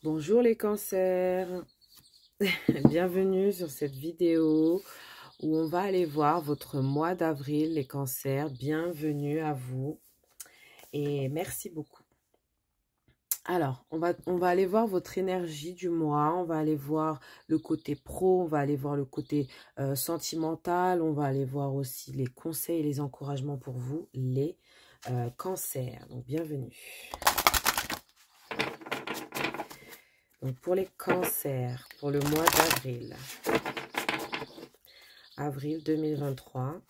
Bonjour les cancers, bienvenue sur cette vidéo où on va aller voir votre mois d'avril les cancers. Bienvenue à vous et merci beaucoup. Alors, on va aller voir votre énergie du mois, on va aller voir le côté pro, on va aller voir le côté sentimental, on va aller voir aussi les conseils et les encouragements pour vous, les cancers. Donc, bienvenue. Donc, pour les cancers, pour le mois d'avril. Avril 2023.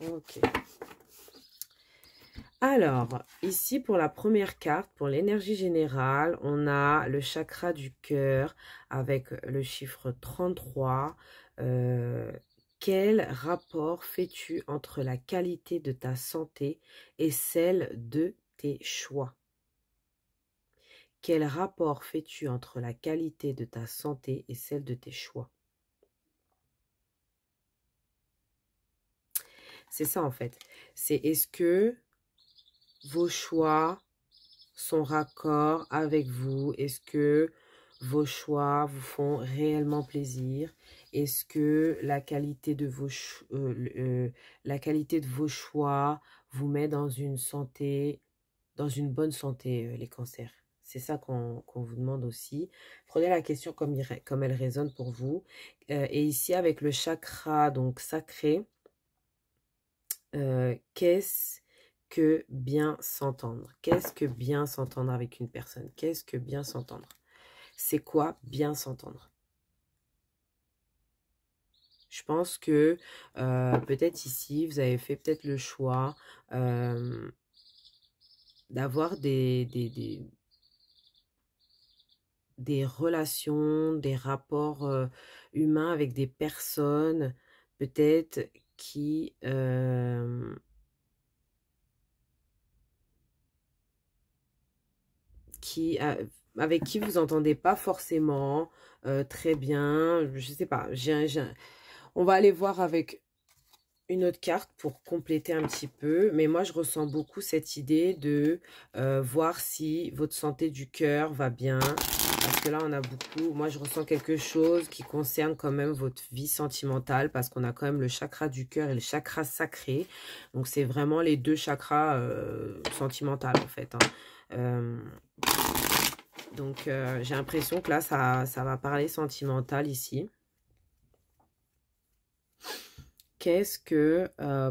Ok. Alors, ici pour la première carte, pour l'énergie générale, on a le chakra du cœur avec le chiffre 33. Quel rapport fais-tu entre la qualité de ta santé et celle de tes choix? Quel rapport fais-tu entre la qualité de ta santé et celle de tes choix? C'est ça en fait. C'est est-ce que vos choix sont raccord avec vous? Est-ce que vos choix vous font réellement plaisir? Est-ce que la qualité de vos choix vous met dans une santé, dans une bonne santé, les cancers? C'est ça qu'on vous demande aussi. Prenez la question comme elle résonne pour vous. Et ici, avec le chakra donc sacré, qu'est-ce que bien s'entendre? Qu'est-ce que bien s'entendre avec une personne? Qu'est-ce que bien s'entendre? C'est quoi bien s'entendre? Je pense que peut-être ici, vous avez fait peut-être le choix d'avoir des relations, des rapports humains avec des personnes peut-être qui... avec qui vous entendez pas forcément très bien, je sais pas, on va aller voir avec une autre carte pour compléter un petit peu, mais moi je ressens beaucoup cette idée de voir si votre santé du cœur va bien, parce que là on a beaucoup, moi je ressens quelque chose qui concerne quand même votre vie sentimentale, parce qu'on a quand même le chakra du cœur et le chakra sacré, donc c'est vraiment les deux chakras sentimentaux en fait, hein. Donc, j'ai l'impression que là, ça va parler sentimental ici. Qu'est-ce que,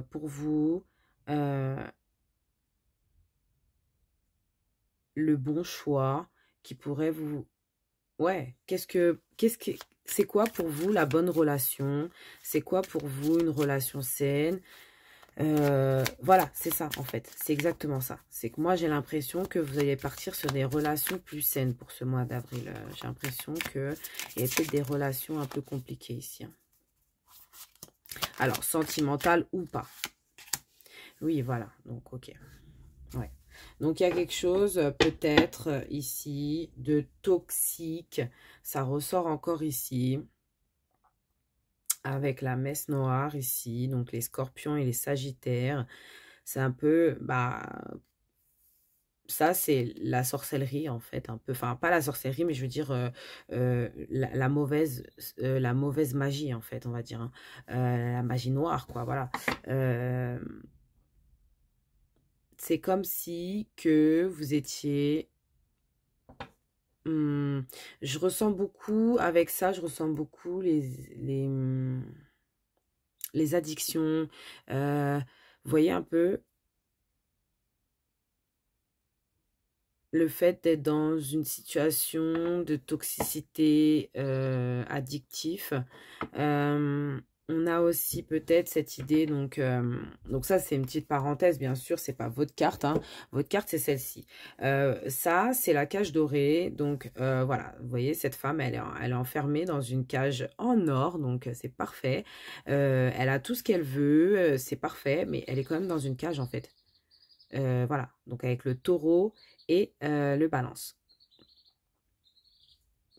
pour vous, le bon choix qui pourrait vous... Ouais, c'est quoi pour vous la bonne relation? C'est quoi pour vous une relation saine? Voilà, c'est ça en fait, c'est exactement ça. C'est que moi j'ai l'impression que vous allez partir sur des relations plus saines pour ce mois d'avril. J'ai l'impression qu'il y a peut-être des relations un peu compliquées ici, hein. Alors, sentimentales ou pas. Oui, voilà, donc ok. Ouais. Donc il y a quelque chose peut-être ici de toxique. Ça ressort encore ici. Avec la messe noire ici, donc les scorpions et les sagittaires. C'est un peu, bah, ça c'est la sorcellerie en fait, un peu. Enfin, pas la sorcellerie, mais je veux dire la mauvaise magie en fait, on va dire, hein. La magie noire, quoi, voilà. C'est comme si que vous étiez... je ressens beaucoup, avec ça, je ressens beaucoup les addictions. Vous voyez un peu le fait d'être dans une situation de toxicité addictif. On a aussi peut-être cette idée, donc ça c'est une petite parenthèse, bien sûr, c'est pas votre carte, hein. Votre carte c'est celle-ci. Ça c'est la cage dorée, donc voilà, vous voyez cette femme, elle est enfermée dans une cage en or, donc c'est parfait. Elle a tout ce qu'elle veut, c'est parfait, mais elle est quand même dans une cage en fait. Voilà, donc avec le taureau et le balance.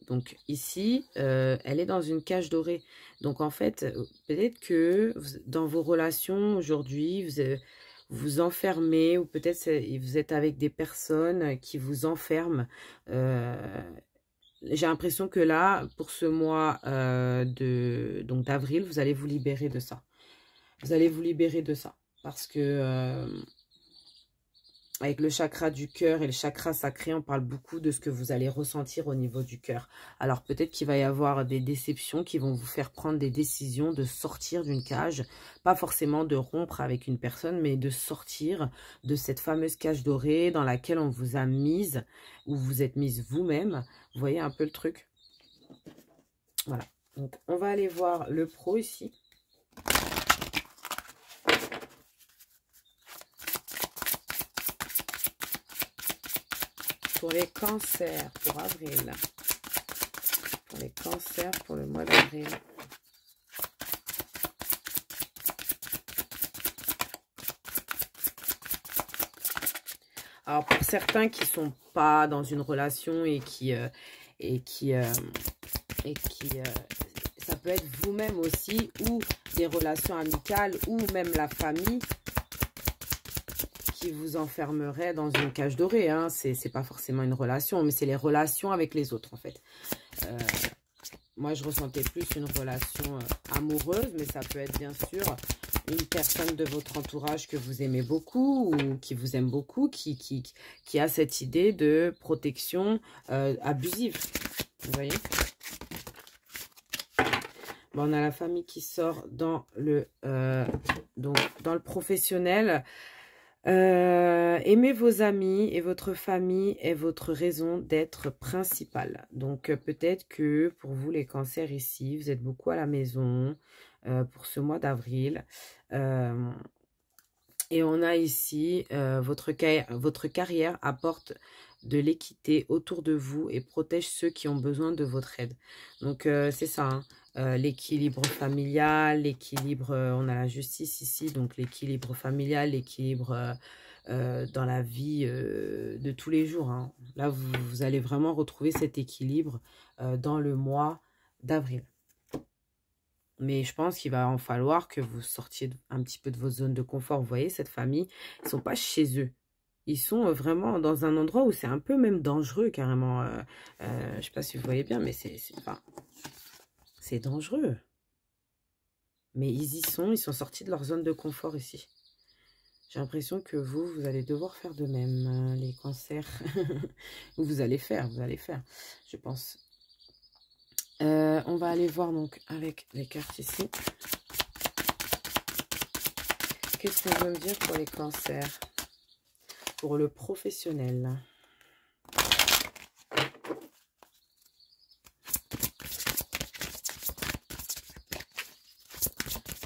Donc ici, elle est dans une cage dorée. Donc en fait, peut-être que dans vos relations aujourd'hui, vous enfermez, ou peut-être vous êtes avec des personnes qui vous enferment. J'ai l'impression que là, pour ce mois donc d'avril, vous allez vous libérer de ça. Vous allez vous libérer de ça. Parce que avec le chakra du cœur et le chakra sacré, on parle beaucoup de ce que vous allez ressentir au niveau du cœur. Alors peut-être qu'il va y avoir des déceptions qui vont vous faire prendre des décisions de sortir d'une cage. Pas forcément de rompre avec une personne, mais de sortir de cette fameuse cage dorée dans laquelle on vous a mise, ou vous êtes mise vous-même. Vous voyez un peu le truc? Voilà. Donc on va aller voir le pro ici. Pour les cancers, pour avril. Pour les cancers, pour le mois d'avril. Alors, pour certains qui ne sont pas dans une relation et qui ça peut être vous-même aussi, ou des relations amicales, ou même la famille, qui vous enfermerait dans une cage dorée. Hein. C'est pas forcément une relation, mais c'est les relations avec les autres, en fait. Moi, je ressentais plus une relation amoureuse, mais ça peut être bien sûr une personne de votre entourage que vous aimez beaucoup, ou qui vous aime beaucoup, qui a cette idée de protection abusive. Vous voyez? Bon, on a la famille qui sort dans le, dans le professionnel. Aimez vos amis et votre famille est votre raison d'être principale. Donc peut-être que pour vous les cancers ici, vous êtes beaucoup à la maison pour ce mois d'avril. Et on a ici votre carrière apporte de l'équité autour de vous et protège ceux qui ont besoin de votre aide. Donc c'est ça, hein. L'équilibre familial, l'équilibre, on a la justice ici, donc l'équilibre familial, l'équilibre dans la vie de tous les jours. Hein. Là, vous allez vraiment retrouver cet équilibre dans le mois d'avril. Mais je pense qu'il va en falloir que vous sortiez un petit peu de votre zone de confort. Vous voyez, cette famille, ils ne sont pas chez eux. Ils sont vraiment dans un endroit où c'est un peu même dangereux, carrément. Je ne sais pas si vous voyez bien, mais c'est dangereux. Mais ils sont sortis de leur zone de confort ici. J'ai l'impression que vous allez devoir faire de même, les cancers. vous allez faire, je pense. On va aller voir donc avec les cartes ici. Qu'est-ce qu'on veut me dire pour les cancers? Pour le professionnel.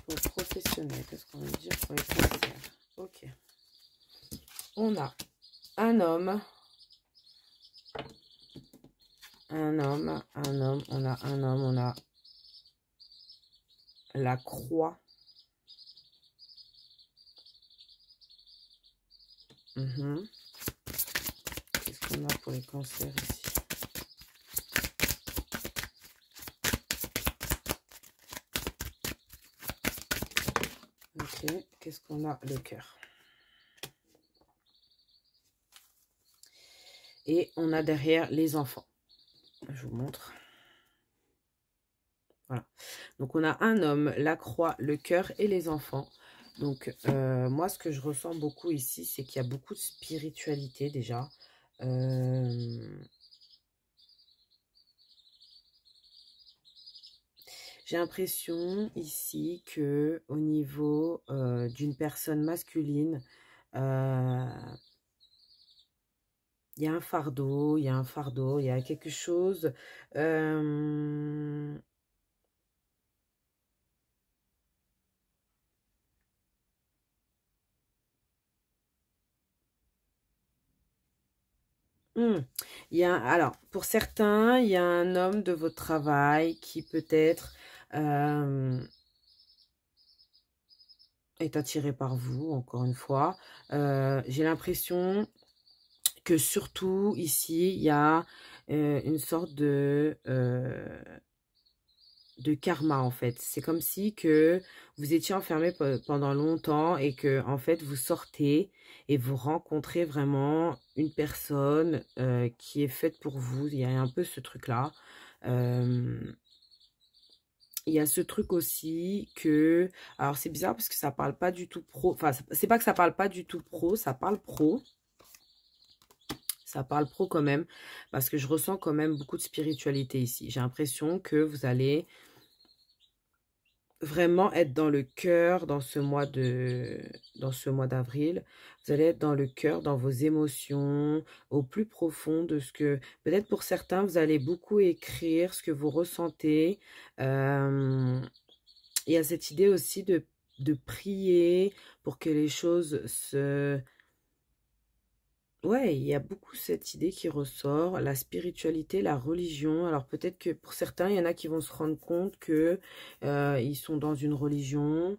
Pour le professionnel, qu'est-ce qu'on veut me dire pour les cancers? Ok. On a un homme. On a la croix. Qu'est-ce qu'on a pour les cancers ici? Ok, qu'est-ce qu'on a? Le cœur. Et on a derrière les enfants. Je vous montre. Voilà. Donc, on a un homme, la croix, le cœur et les enfants. Donc, moi, ce que je ressens beaucoup ici, c'est qu'il y a beaucoup de spiritualité déjà. J'ai l'impression ici que au niveau d'une personne masculine, il y a un fardeau, il y a quelque chose. Alors, pour certains, il y a un homme de votre travail qui peut-être est attiré par vous, encore une fois. J'ai l'impression que surtout ici, il y a une sorte de de karma en fait. C'est comme si que vous étiez enfermé pendant longtemps et que en fait vous sortez et vous rencontrez vraiment une personne qui est faite pour vous. Il y a un peu ce truc-là. Il y a ce truc aussi que... Alors, c'est bizarre parce que ça parle pas du tout pro. Enfin, c'est pas que ça parle pas du tout pro, ça parle pro. Ça parle pro quand même. Parce que je ressens quand même beaucoup de spiritualité ici. J'ai l'impression que vous allez vraiment être dans le cœur dans ce mois d'avril. Vous allez être dans le cœur, dans vos émotions, au plus profond de ce que... Peut-être pour certains, vous allez beaucoup écrire ce que vous ressentez. Il y a cette idée aussi de prier pour que les choses se... Ouais, il y a beaucoup cette idée qui ressort, la spiritualité, la religion. Alors peut-être que pour certains, il y en a qui vont se rendre compte que ils sont dans une religion,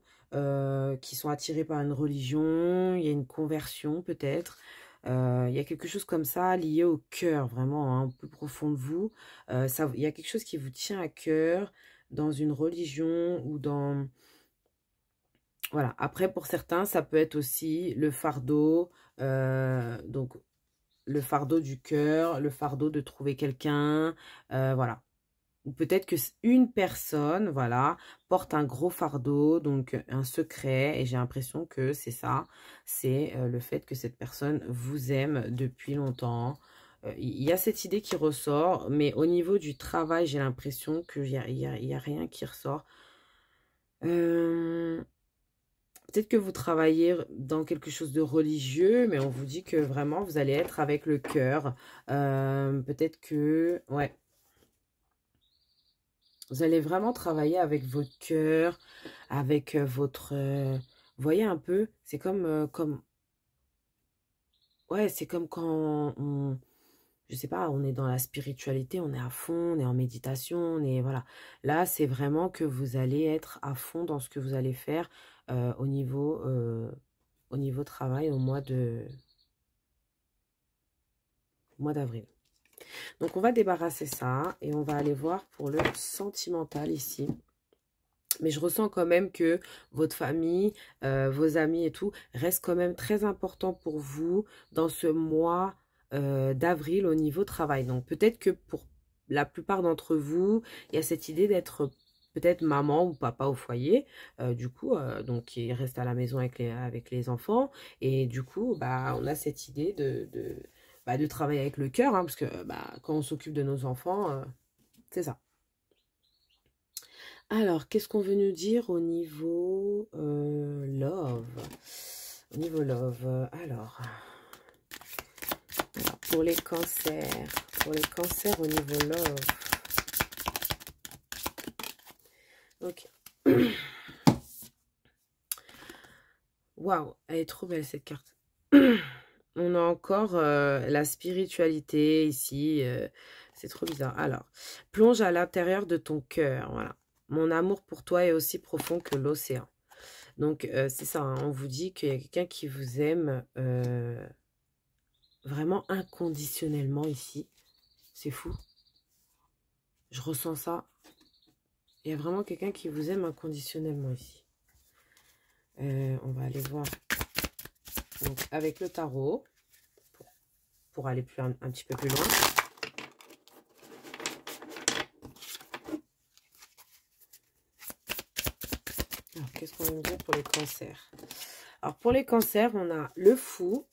qui sont attirés par une religion, il y a une conversion peut-être. Il y a quelque chose comme ça lié au cœur, vraiment, hein, au plus profond de vous. Il y a quelque chose qui vous tient à cœur dans une religion ou dans... Voilà. Après, pour certains, ça peut être aussi le fardeau, donc le fardeau du cœur, le fardeau de trouver quelqu'un, voilà. Ou peut-être que une personne, voilà, porte un gros fardeau, donc un secret, et j'ai l'impression que c'est ça, c'est le fait que cette personne vous aime depuis longtemps. Il y a cette idée qui ressort, mais au niveau du travail, j'ai l'impression qu'il n'y a rien qui ressort. Peut-être que vous travaillez dans quelque chose de religieux, mais on vous dit que vraiment, vous allez être avec le cœur. Peut-être que, ouais, vous allez vraiment travailler avec votre cœur, avec votre... vous voyez un peu, c'est comme... Ouais, c'est comme quand on... Je sais pas, on est dans la spiritualité, on est à fond, on est en méditation, on est... Voilà. Là, c'est vraiment que vous allez être à fond dans ce que vous allez faire au niveau travail au mois d'avril. Donc, on va débarrasser ça et on va aller voir pour le sentimental ici. Mais je ressens quand même que votre famille, vos amis et tout, restent quand même très important pour vous dans ce mois d'avril au niveau travail. Donc, peut-être que pour la plupart d'entre vous, il y a cette idée d'être peut-être maman ou papa au foyer. Du coup, donc, ils restent à la maison avec les enfants. Et du coup, bah, on a cette idée de travailler avec le cœur, hein, parce que bah, quand on s'occupe de nos enfants, c'est ça. Alors, qu'est-ce qu'on veut nous dire au niveau love? Au niveau love, alors, pour les cancers au niveau love. Ok. Waouh, elle est trop belle cette carte. On a encore la spiritualité ici. C'est trop bizarre. Alors, plonge à l'intérieur de ton cœur. Voilà. Mon amour pour toi est aussi profond que l'océan. Donc, c'est ça. Hein, on vous dit qu'il y a quelqu'un qui vous aime vraiment inconditionnellement ici. C'est fou. Je ressens ça. Il y a vraiment quelqu'un qui vous aime inconditionnellement ici. On va aller voir donc, avec le tarot pour aller un petit peu plus loin. Alors, qu'est-ce qu'on va me dire pour les cancers? Alors, pour les cancers, on a le fou.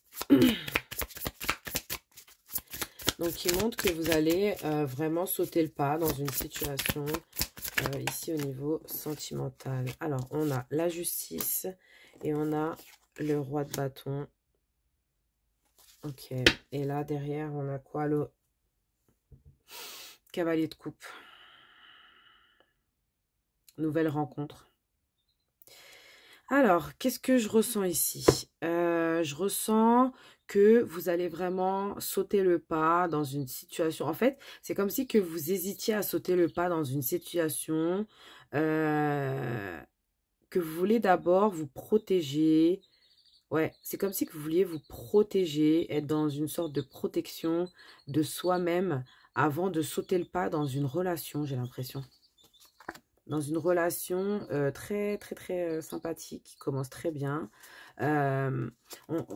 Donc, il montre que vous allez vraiment sauter le pas dans une situation ici au niveau sentimental. Alors, on a la justice et on a le roi de bâton. Ok. Et là, derrière, on a quoi? Le cavalier de coupe. Nouvelle rencontre. Alors, qu'est-ce que je ressens ici? Je ressens que vous allez vraiment sauter le pas dans une situation. En fait, c'est comme si que vous hésitiez à sauter le pas dans une situation que vous voulez d'abord vous protéger. Ouais, c'est comme si que vous vouliez vous protéger, être dans une sorte de protection de soi-même avant de sauter le pas dans une relation, j'ai l'impression. dans une relation très, très, très sympathique, qui commence très bien. On, on-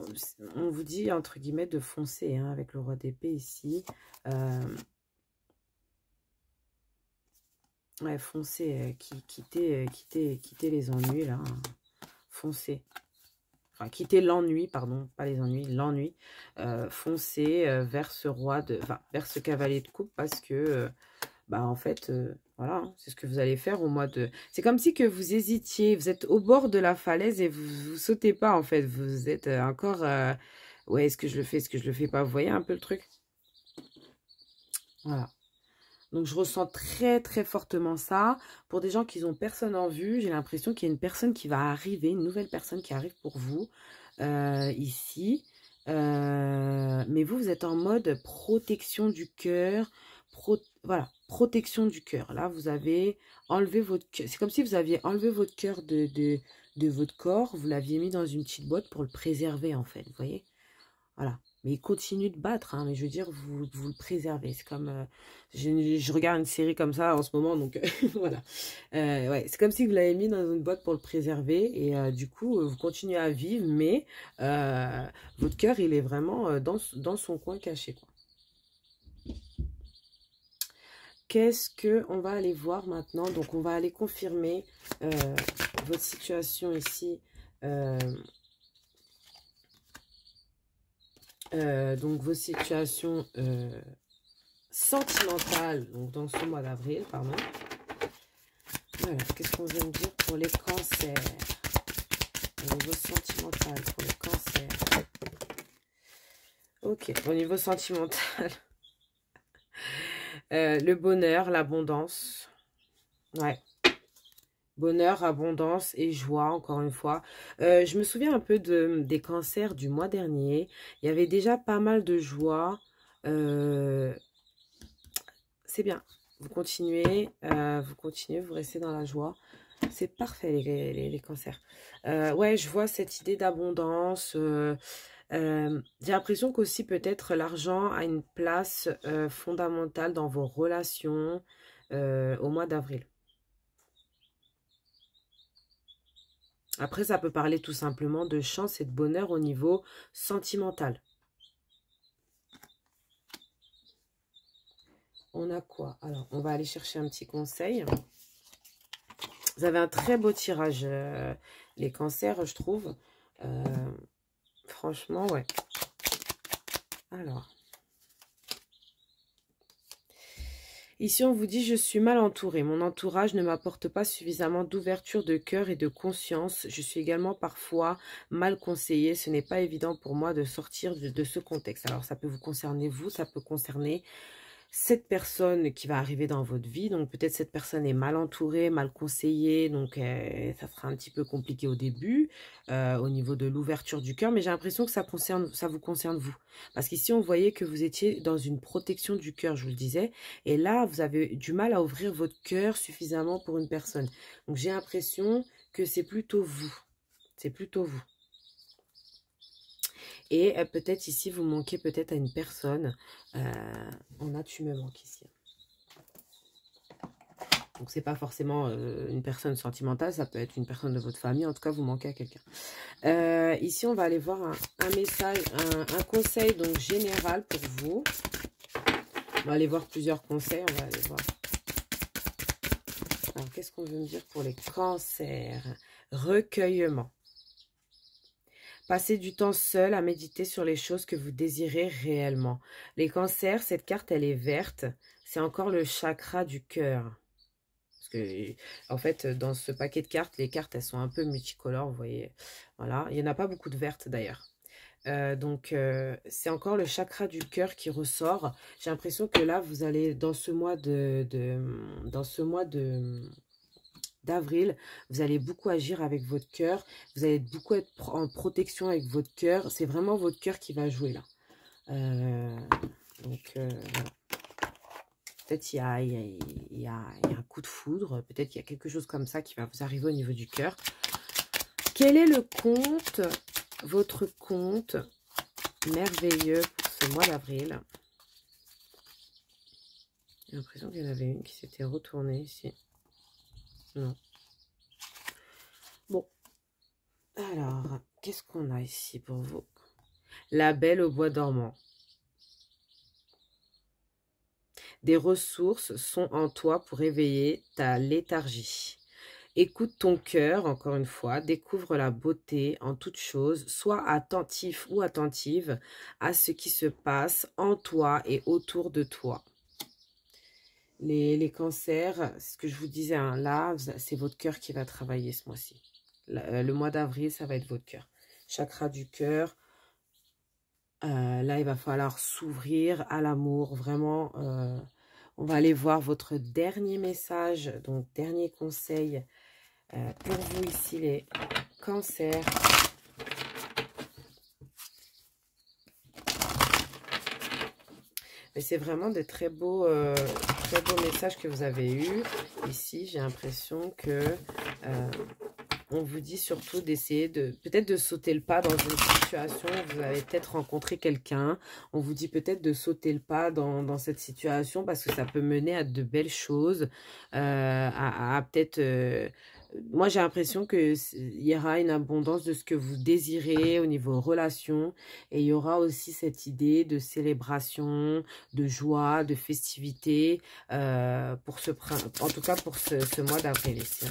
on vous dit, entre guillemets, de foncer, hein, avec le roi d'épée ici. Ouais, foncez, quittez les ennuis, là. Hein. Foncez. Enfin, quittez l'ennui, pardon, pas les ennuis, l'ennui. Foncez vers ce roi enfin, vers ce cavalier de coupe, parce que, bah, en fait, voilà, hein, c'est ce que vous allez faire au mois de... C'est comme si que vous hésitiez, vous êtes au bord de la falaise et vous sautez pas, en fait. Vous êtes encore... ouais, est-ce que je le fais, est-ce que je le fais pas? Vous voyez un peu le truc? Voilà. Donc, je ressens très, très fortement ça. Pour des gens qui n'ont personne en vue, j'ai l'impression qu'il y a une personne qui va arriver, une nouvelle personne qui arrive pour vous, ici. Mais vous êtes en mode protection du cœur. Voilà, protection du cœur. Là, vous avez enlevé votre cœur. C'est comme si vous aviez enlevé votre cœur de votre corps. Vous l'aviez mis dans une petite boîte pour le préserver, en fait. Vous voyez? Voilà. Mais il continue de battre, hein, mais je veux dire, vous le préservez. C'est comme... je regarde une série comme ça en ce moment, donc voilà. Ouais, c'est comme si vous l'avez mis dans une boîte pour le préserver. Et du coup, vous continuez à vivre, mais votre cœur, il est vraiment dans son coin caché, quoi. Qu'est-ce qu'on va aller voir maintenant? Donc, on va aller confirmer votre situation ici. Donc, vos situations sentimentales, donc dans ce mois d'avril, pardon. Voilà, qu'est-ce qu'on vient de dire pour les cancers? Au niveau sentimental, pour les cancers. Ok, au niveau sentimental. Le bonheur, l'abondance. Ouais. Bonheur, abondance et joie, encore une fois. Je me souviens un peu des cancers du mois dernier. Il y avait déjà pas mal de joie. C'est bien. Vous continuez, vous restez dans la joie. C'est parfait, les cancers. Ouais, je vois cette idée d'abondance. J'ai l'impression qu'aussi peut-être l'argent a une place fondamentale dans vos relations au mois d'avril. Après, ça peut parler tout simplement de chance et de bonheur au niveau sentimental. On a quoi? Alors, on va aller chercher un petit conseil. Vous avez un très beau tirage, les cancers, je trouve. Franchement, ouais. Alors. Ici, on vous dit, je suis mal entourée. Mon entourage ne m'apporte pas suffisamment d'ouverture de cœur et de conscience. Je suis également parfois mal conseillée. Ce n'est pas évident pour moi de sortir de ce contexte. Alors, ça peut vous concerner vous, ça peut concerner cette personne qui va arriver dans votre vie. Donc, peut-être cette personne est mal entourée, mal conseillée. Donc, ça sera un petit peu compliqué au début au niveau de l'ouverture du cœur. Mais j'ai l'impression que ça vous concerne vous. Parce qu'ici, on voyait que vous étiez dans une protection du cœur, je vous le disais. Et là, vous avez du mal à ouvrir votre cœur suffisamment pour une personne. Donc, j'ai l'impression que c'est plutôt vous. C'est plutôt vous. Et peut-être ici, vous manquez peut-être à une personne. On a tu me manques ici. Donc, c'est pas forcément une personne sentimentale, ça peut être une personne de votre famille. En tout cas, vous manquez à quelqu'un. Ici, on va aller voir un message, un conseil donc général pour vous. On va aller voir plusieurs conseils. On va aller voir. Alors, qu'est-ce qu'on veut me dire pour les cancers? Recueillement. Passez du temps seul à méditer sur les choses que vous désirez réellement. Les cancers, cette carte, elle est verte. C'est encore le chakra du cœur. Parce que, en fait, dans ce paquet de cartes, les cartes, elles sont un peu multicolores, vous voyez. Voilà, il n'y en a pas beaucoup de vertes d'ailleurs. Donc, c'est encore le chakra du cœur qui ressort. J'ai l'impression que là, vous allez, dans ce mois d'avril, vous allez beaucoup agir avec votre cœur. Vous allez beaucoup être en protection avec votre cœur. C'est vraiment votre cœur qui va jouer là. Donc, voilà. Peut-être il y a un coup de foudre. Peut-être qu'il y a quelque chose comme ça qui va vous arriver au niveau du cœur. Quel est le compte, votre compte merveilleux pour ce mois d'avril? J'ai l'impression qu'il y en avait une qui s'était retournée ici. Non. Bon. Alors, qu'est-ce qu'on a ici pour vous? La Belle au bois dormant. Des ressources sont en toi pour éveiller ta léthargie. Écoute ton cœur, encore une fois, découvre la beauté en toute chose, sois attentif ou attentive à ce qui se passe en toi et autour de toi. Les cancers, c'est ce que je vous disais, hein, là, c'est votre cœur qui va travailler ce mois-ci. Le mois d'avril, ça va être votre cœur. Chakra du cœur. Là, il va falloir s'ouvrir à l'amour, vraiment. On va aller voir votre dernier message, donc dernier conseil pour vous ici, les cancers. Mais c'est vraiment de très beaux messages que vous avez eus. Ici, j'ai l'impression que on vous dit surtout d'essayer peut-être de sauter le pas dans une situation où vous avez peut-être rencontré quelqu'un. On vous dit peut-être de sauter le pas dans cette situation parce que ça peut mener à de belles choses, à peut-être... moi, j'ai l'impression qu'il y aura une abondance de ce que vous désirez au niveau relation. Et il y aura aussi cette idée de célébration, de joie, de festivité pour en tout cas pour ce mois d'avril ici.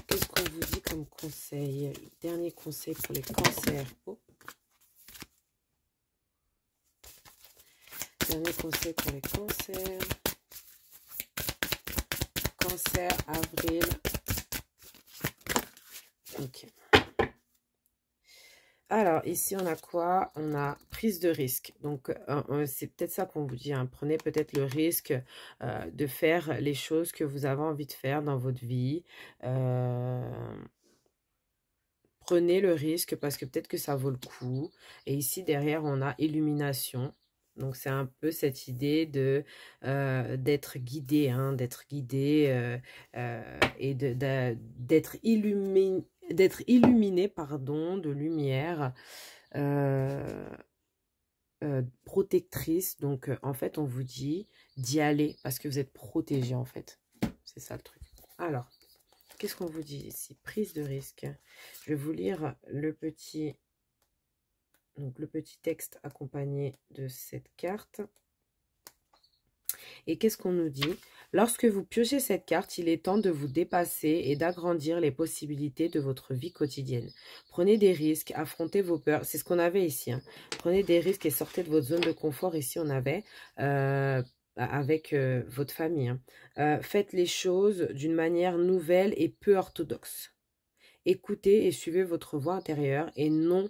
Qu'est-ce qu'on vous dit comme conseil? Dernier conseil pour les cancers. Oh. Dernier conseil pour les cancers. Cancer, avril. Ok. Alors, ici, on a quoi? On a prise de risque. Donc, c'est peut-être ça qu'on vous dit. Hein. Prenez peut-être le risque de faire les choses que vous avez envie de faire dans votre vie. Prenez le risque parce que peut-être que ça vaut le coup. Et ici, derrière, on a illumination. Donc, c'est un peu cette idée de d'être guidé, hein, d'être guidé et d'être illuminé, pardon, de lumière protectrice. Donc, en fait, on vous dit d'y aller parce que vous êtes protégé, en fait. C'est ça le truc. Alors, qu'est-ce qu'on vous dit ici? Prise de risque. Je vais vous lire le petit texte accompagné de cette carte. Et qu'est-ce qu'on nous dit? Lorsque vous piochez cette carte, il est temps de vous dépasser et d'agrandir les possibilités de votre vie quotidienne. Prenez des risques, affrontez vos peurs. C'est ce qu'on avait ici. Hein. Prenez des risques et sortez de votre zone de confort. Ici, on avait... avec votre famille. Hein. Faites les choses d'une manière nouvelle et peu orthodoxe. Écoutez et suivez votre voix intérieure et non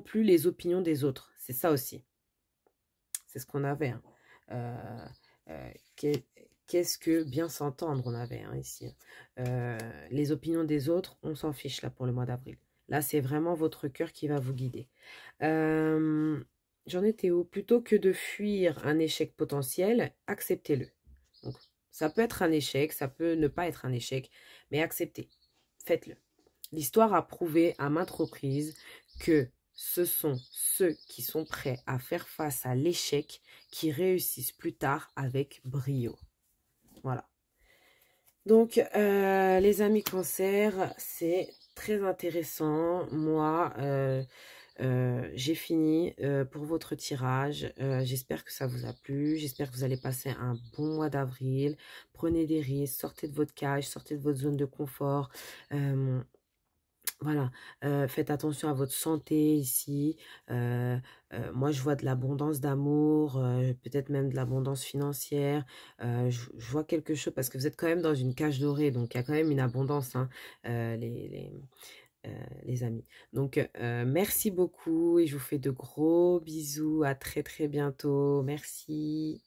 plus les opinions des autres. C'est ça aussi. C'est ce qu'on avait. Hein. Qu'est-ce que bien s'entendre on avait hein, ici. Les opinions des autres, on s'en fiche là pour le mois d'avril. Là, c'est vraiment votre cœur qui va vous guider. J'en étais où? Plutôt que de fuir un échec potentiel, acceptez-le. Donc, ça peut être un échec, ça peut ne pas être un échec, mais acceptez. Faites-le. L'histoire a prouvé à maintes reprises que ce sont ceux qui sont prêts à faire face à l'échec qui réussissent plus tard avec brio. Voilà. Donc, les amis cancer, c'est très intéressant. Moi, j'ai fini pour votre tirage. J'espère que ça vous a plu. J'espère que vous allez passer un bon mois d'avril. Prenez des risques, sortez de votre cage, sortez de votre zone de confort. Voilà, faites attention à votre santé ici. Moi, je vois de l'abondance d'amour, peut-être même de l'abondance financière. Je vois quelque chose, parce que vous êtes quand même dans une cage dorée, donc il y a quand même une abondance, hein, les amis. Donc, merci beaucoup et je vous fais de gros bisous. À très, très bientôt. Merci.